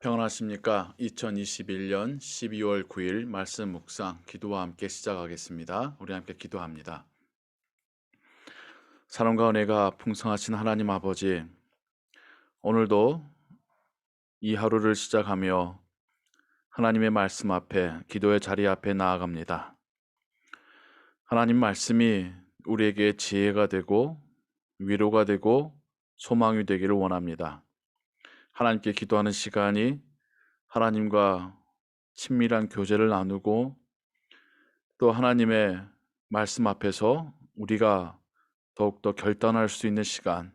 평안하십니까? 2021년 12월 9일 말씀 묵상 기도와 함께 시작하겠습니다. 우리 함께 기도합니다. 사랑과 은혜가 풍성하신 하나님 아버지, 오늘도 이 하루를 시작하며 하나님의 말씀 앞에, 기도의 자리 앞에 나아갑니다. 하나님 말씀이 우리에게 지혜가 되고 위로가 되고 소망이 되기를 원합니다. 하나님께 기도하는 시간이 하나님과 친밀한 교제를 나누고 또 하나님의 말씀 앞에서 우리가 더욱더 결단할 수 있는 시간,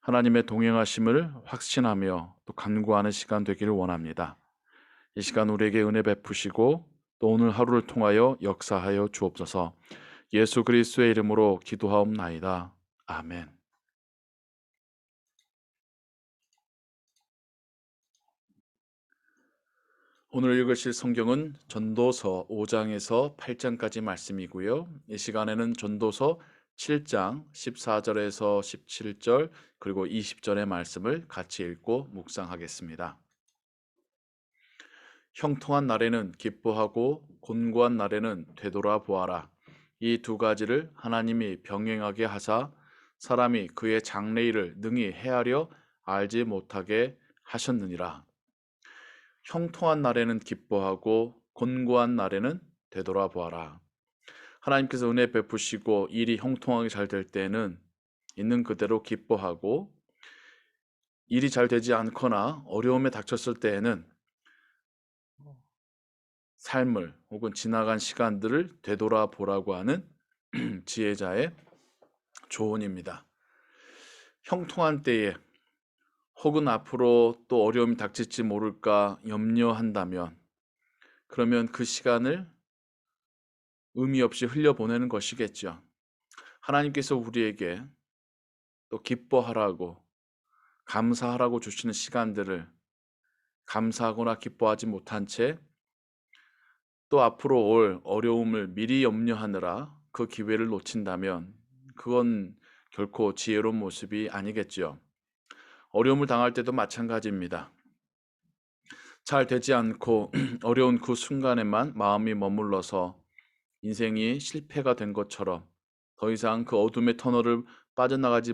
하나님의 동행하심을 확신하며 또 간구하는 시간 되기를 원합니다. 이 시간 우리에게 은혜 베푸시고 또 오늘 하루를 통하여 역사하여 주옵소서. 예수 그리스도의 이름으로 기도하옵나이다. 아멘. 오늘 읽으실 성경은 전도서 5장에서 8장까지 말씀이고요. 이 시간에는 전도서 7장 14절에서 17절 그리고 20절의 말씀을 같이 읽고 묵상하겠습니다. 형통한 날에는 기뻐하고 곤고한 날에는 되돌아보아라. 이 두 가지를 하나님이 병행하게 하사 사람이 그의 장래일을 능히 헤아려 알지 못하게 하셨느니라. 형통한 날에는 기뻐하고 곤고한 날에는 되돌아보아라. 하나님께서 은혜 베푸시고 일이 형통하게 잘 될 때에는 있는 그대로 기뻐하고, 일이 잘 되지 않거나 어려움에 닥쳤을 때에는 삶을 혹은 지나간 시간들을 되돌아보라고 하는 지혜자의 조언입니다. 형통한 때에 혹은 앞으로 또 어려움이 닥칠지 모를까 염려한다면, 그러면 그 시간을 의미 없이 흘려보내는 것이겠죠. 하나님께서 우리에게 또 기뻐하라고, 감사하라고 주시는 시간들을 감사하거나 기뻐하지 못한 채 또 앞으로 올 어려움을 미리 염려하느라 그 기회를 놓친다면 그건 결코 지혜로운 모습이 아니겠죠. 어려움을 당할 때도 마찬가지입니다. 잘 되지 않고 어려운 그 순간에만 마음이 머물러서 인생이 실패가 된 것처럼, 더 이상 그 어둠의 터널을 빠져나가지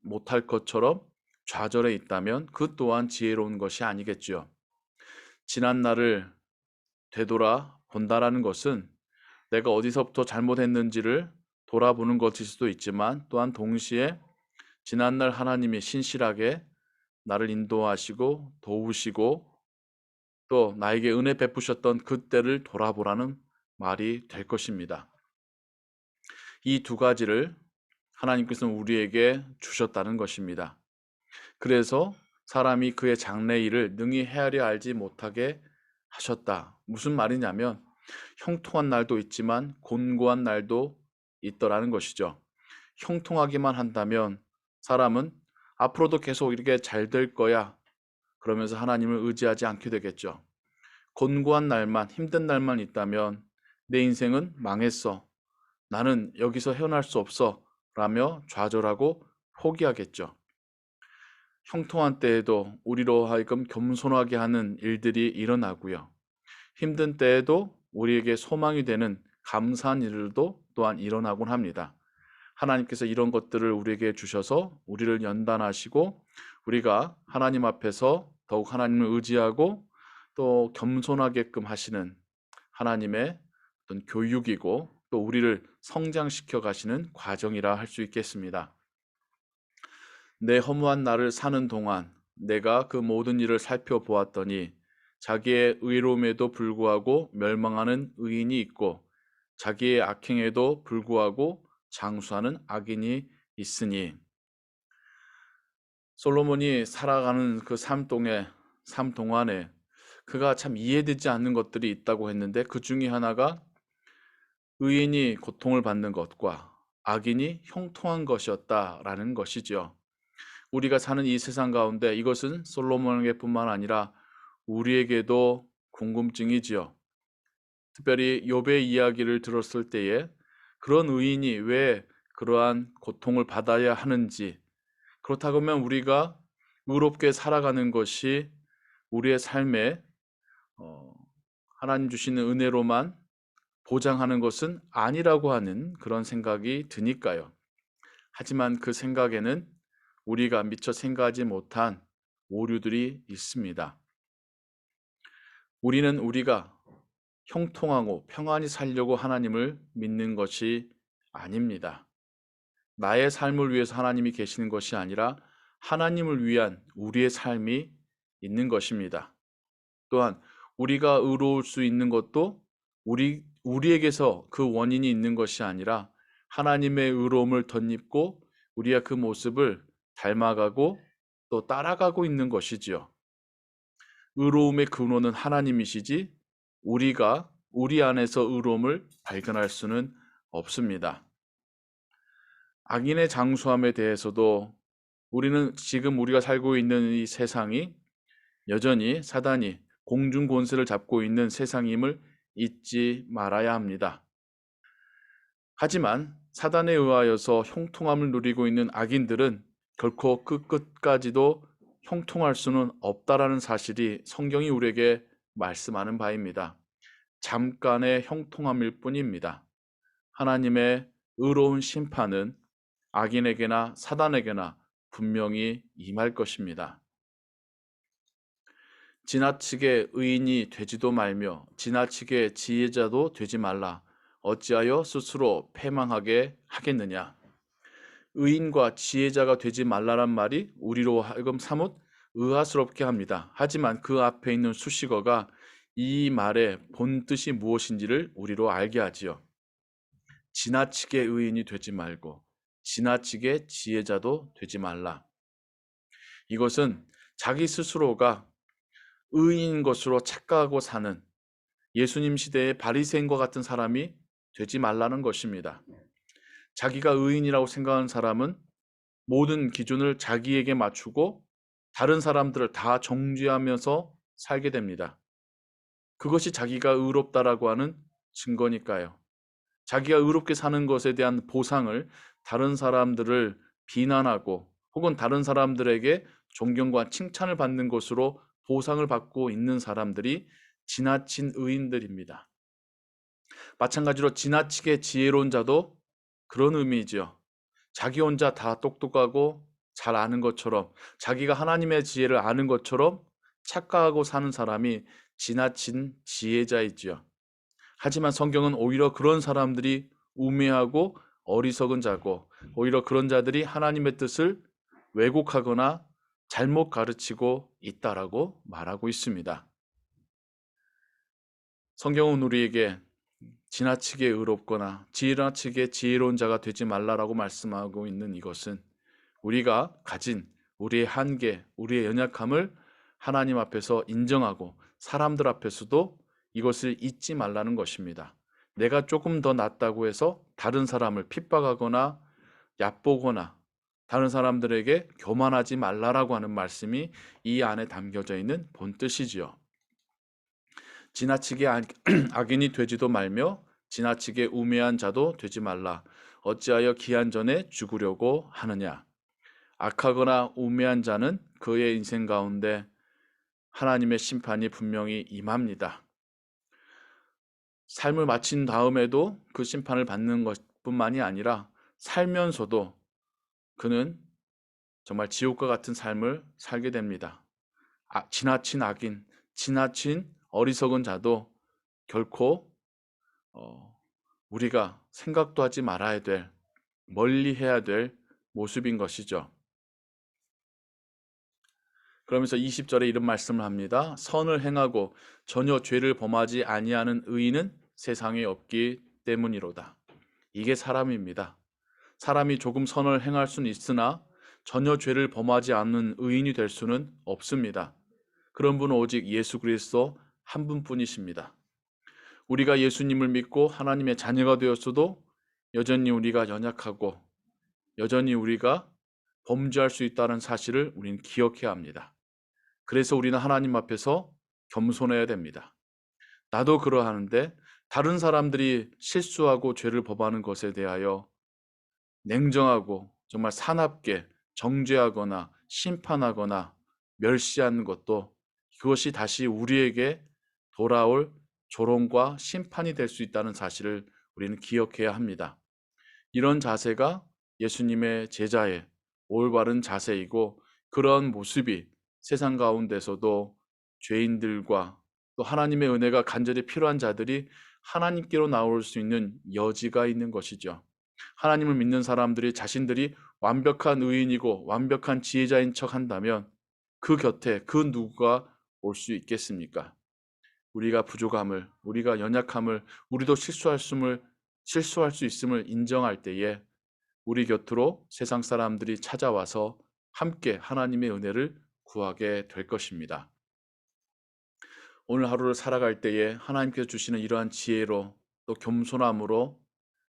못할 것처럼 좌절해 있다면 그 또한 지혜로운 것이 아니겠죠. 지난 날을 되돌아 본다라는 것은 내가 어디서부터 잘못했는지를 돌아보는 것일 수도 있지만, 또한 동시에 지난날 하나님이 신실하게 나를 인도하시고 도우시고 또 나에게 은혜 베푸셨던 그때를 돌아보라는 말이 될 것입니다. 이 두 가지를 하나님께서는 우리에게 주셨다는 것입니다. 그래서 사람이 그의 장래일을 능히 헤아려 알지 못하게 하셨다. 무슨 말이냐면 형통한 날도 있지만 곤고한 날도 있더라는 것이죠. 형통하기만 한다면 사람은 앞으로도 계속 이렇게 잘 될 거야, 그러면서 하나님을 의지하지 않게 되겠죠. 곤고한 날만, 힘든 날만 있다면 내 인생은 망했어, 나는 여기서 헤어날 수 없어 라며 좌절하고 포기하겠죠. 형통한 때에도 우리로 하여금 겸손하게 하는 일들이 일어나고요. 힘든 때에도 우리에게 소망이 되는 감사한 일들도 또한 일어나곤 합니다. 하나님께서 이런 것들을 우리에게 주셔서 우리를 연단하시고 우리가 하나님 앞에서 더욱 하나님을 의지하고 또 겸손하게끔 하시는 하나님의 어떤 교육이고, 또 우리를 성장시켜 가시는 과정이라 할 수 있겠습니다. 내 허무한 날을 사는 동안 내가 그 모든 일을 살펴보았더니 자기의 의로움에도 불구하고 멸망하는 의인이 있고 자기의 악행에도 불구하고 장수하는 악인이 있으니, 솔로몬이 살아가는 그 삶 동안에 그가 참 이해되지 않는 것들이 있다고 했는데, 그 중에 하나가 의인이 고통을 받는 것과 악인이 형통한 것이었다라는 것이죠. 우리가 사는 이 세상 가운데 이것은 솔로몬에게뿐만 아니라 우리에게도 궁금증이지요. 특별히 욥의 이야기를 들었을 때에 그런 의인이 왜 그러한 고통을 받아야 하는지, 그렇다고 하면 우리가 의롭게 살아가는 것이 우리의 삶에 하나님 주시는 은혜로만 보장하는 것은 아니라고 하는 그런 생각이 드니까요. 하지만 그 생각에는 우리가 미처 생각하지 못한 오류들이 있습니다. 우리는 우리가 형통하고 평안히 살려고 하나님을 믿는 것이 아닙니다. 나의 삶을 위해서 하나님이 계시는 것이 아니라 하나님을 위한 우리의 삶이 있는 것입니다. 또한 우리가 의로울 수 있는 것도 우리에게서 그 원인이 있는 것이 아니라 하나님의 의로움을 덧입고 우리가 그 모습을 닮아가고 또 따라가고 있는 것이지요. 의로움의 근원은 하나님이시지 우리가 우리 안에서 의로움을 발견할 수는 없습니다. 악인의 장수함에 대해서도 우리는 지금 우리가 살고 있는 이 세상이 여전히 사단이 공중 권세를 잡고 있는 세상임을 잊지 말아야 합니다. 하지만 사단에 의하여서 형통함을 누리고 있는 악인들은 결코 끝까지도 형통할 수는 없다라는 사실이 성경이 우리에게 말씀하는 바입니다. 잠깐의 형통함일 뿐입니다. 하나님의 의로운 심판은 악인에게나 사단에게나 분명히 임할 것입니다. 지나치게 의인이 되지도 말며 지나치게 지혜자도 되지 말라. 어찌하여 스스로 패망하게 하겠느냐. 의인과 지혜자가 되지 말라란 말이 우리로 하여금 사뭇 의아스럽게 합니다. 하지만 그 앞에 있는 수식어가 이 말의 본뜻이 무엇인지를 우리로 알게 하지요. 지나치게 의인이 되지 말고 지나치게 지혜자도 되지 말라. 이것은 자기 스스로가 의인인 것으로 착각하고 사는 예수님 시대의 바리새인과 같은 사람이 되지 말라는 것입니다. 자기가 의인이라고 생각하는 사람은 모든 기준을 자기에게 맞추고 다른 사람들을 다 정죄하면서 살게 됩니다. 그것이 자기가 의롭다라고 하는 증거니까요. 자기가 의롭게 사는 것에 대한 보상을 다른 사람들을 비난하고 혹은 다른 사람들에게 존경과 칭찬을 받는 것으로 보상을 받고 있는 사람들이 지나친 의인들입니다. 마찬가지로 지나치게 지혜로운 자도 그런 의미이죠. 자기 혼자 다 똑똑하고 잘 아는 것처럼 자기가 하나님의 지혜를 아는 것처럼 착각하고 사는 사람이 지나친 지혜자이지요. 하지만 성경은 오히려 그런 사람들이 우매하고 어리석은 자고 오히려 그런 자들이 하나님의 뜻을 왜곡하거나 잘못 가르치고 있다라고 말하고 있습니다. 성경은 우리에게 지나치게 의롭거나 지나치게 지혜로운 자가 되지 말라라고 말씀하고 있는 이것은 우리가 가진 우리의 한계, 우리의 연약함을 하나님 앞에서 인정하고 사람들 앞에서도 이것을 잊지 말라는 것입니다. 내가 조금 더 낫다고 해서 다른 사람을 핍박하거나 얕보거나 다른 사람들에게 교만하지 말라라고 하는 말씀이 이 안에 담겨져 있는 본뜻이지요. 지나치게 악인이 되지도 말며 지나치게 우매한 자도 되지 말라. 어찌하여 기한 전에 죽으려고 하느냐. 악하거나 우매한 자는 그의 인생 가운데 하나님의 심판이 분명히 임합니다. 삶을 마친 다음에도 그 심판을 받는 것뿐만이 아니라 살면서도 그는 정말 지옥과 같은 삶을 살게 됩니다. 지나친 악인, 지나친 어리석은 자도 결코 우리가 생각도 하지 말아야 될, 멀리 해야 될 모습인 것이죠. 그러면서 20절에 이런 말씀을 합니다. 선을 행하고 전혀 죄를 범하지 아니하는 의인은 세상에 없기 때문이로다. 이게 사람입니다. 사람이 조금 선을 행할 수는 있으나 전혀 죄를 범하지 않는 의인이 될 수는 없습니다. 그런 분은 오직 예수 그리스도 한 분뿐이십니다. 우리가 예수님을 믿고 하나님의 자녀가 되었어도 여전히 우리가 연약하고 여전히 우리가 범죄할 수 있다는 사실을 우리는 기억해야 합니다. 그래서 우리는 하나님 앞에서 겸손해야 됩니다. 나도 그러하는데 다른 사람들이 실수하고 죄를 범하는 것에 대하여 냉정하고 정말 사납게 정죄하거나 심판하거나 멸시하는 것도 그것이 다시 우리에게 돌아올 조롱과 심판이 될 수 있다는 사실을 우리는 기억해야 합니다. 이런 자세가 예수님의 제자의 올바른 자세이고, 그런 모습이 세상 가운데서도 죄인들과 또 하나님의 은혜가 간절히 필요한 자들이 하나님께로 나올 수 있는 여지가 있는 것이죠. 하나님을 믿는 사람들이 자신들이 완벽한 의인이고 완벽한 지혜자인 척 한다면 그 곁에 그 누구가 올 수 있겠습니까? 우리가 부족함을, 우리가 연약함을, 우리도 실수할 수 있음을 인정할 때에 우리 곁으로 세상 사람들이 찾아와서 함께 하나님의 은혜를 구하게 될 것입니다. 오늘 하루를 살아갈 때에 하나님께서 주시는 이러한 지혜로, 또 겸손함으로,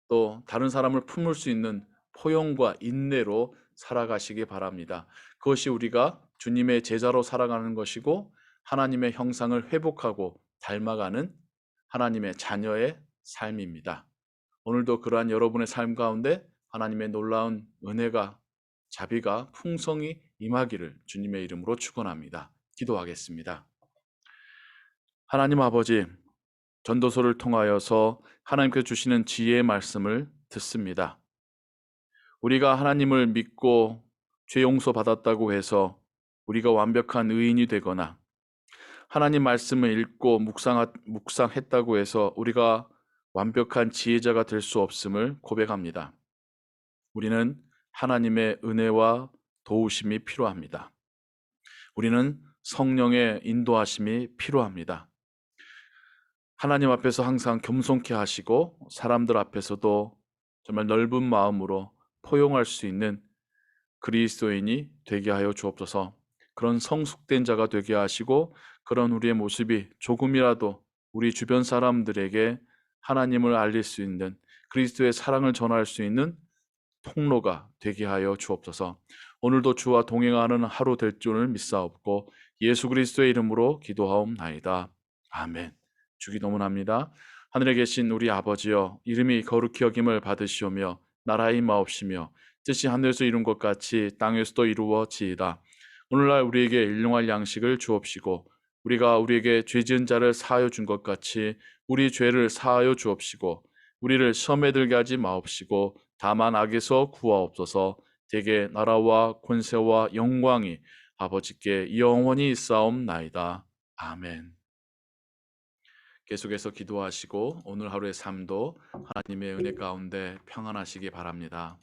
또 다른 사람을 품을 수 있는 포용과 인내로 살아가시기 바랍니다. 그것이 우리가 주님의 제자로 살아가는 것이고, 하나님의 형상을 회복하고 닮아가는 하나님의 자녀의 삶입니다. 오늘도 그러한 여러분의 삶 가운데 하나님의 놀라운 은혜가, 자비가 풍성히 임하기를 주님의 이름으로 축원합니다. 기도하겠습니다. 하나님 아버지, 전도서를 통하여서 하나님께서 주시는 지혜의 말씀을 듣습니다. 우리가 하나님을 믿고 죄 용서 받았다고 해서 우리가 완벽한 의인이 되거나, 하나님 말씀을 읽고 묵상했다고 해서 우리가 완벽한 지혜자가 될 수 없음을 고백합니다. 우리는 하나님의 은혜와 도우심이 필요합니다. 우리는 성령의 인도하심이 필요합니다. 하나님 앞에서 항상 겸손케 하시고, 사람들 앞에서도 정말 넓은 마음으로 포용할 수 있는 그리스도인이 되게 하여 주옵소서. 그런 성숙된 자가 되게 하시고, 그런 우리의 모습이 조금이라도 우리 주변 사람들에게 하나님을 알릴 수 있는, 그리스도의 사랑을 전할 수 있는 통로가 되게 하여 주옵소서. 오늘도 주와 동행하는 하루 될 줄을 믿사옵고 예수 그리스도의 이름으로 기도하옵나이다. 아멘. 주기 도문합니다. 하늘에 계신 우리 아버지여, 이름이 거룩히 여김을 받으시오며 나라의 임하옵시며 뜻이 하늘에서 이룬 것 같이 땅에서도 이루어지이다. 오늘날 우리에게 일용할 양식을 주옵시고, 우리가 우리에게 죄 지은 자를 사하여 준 것 같이 우리 죄를 사하여 주옵시고, 우리를 시험에 들게 하지 마옵시고 다만 악에서 구하옵소서. 대개 나라와 권세와 영광이 아버지께 영원히 있사옵나이다. 아멘. 계속해서 기도하시고 오늘 하루의 삶도 하나님의 은혜 가운데 평안하시기 바랍니다.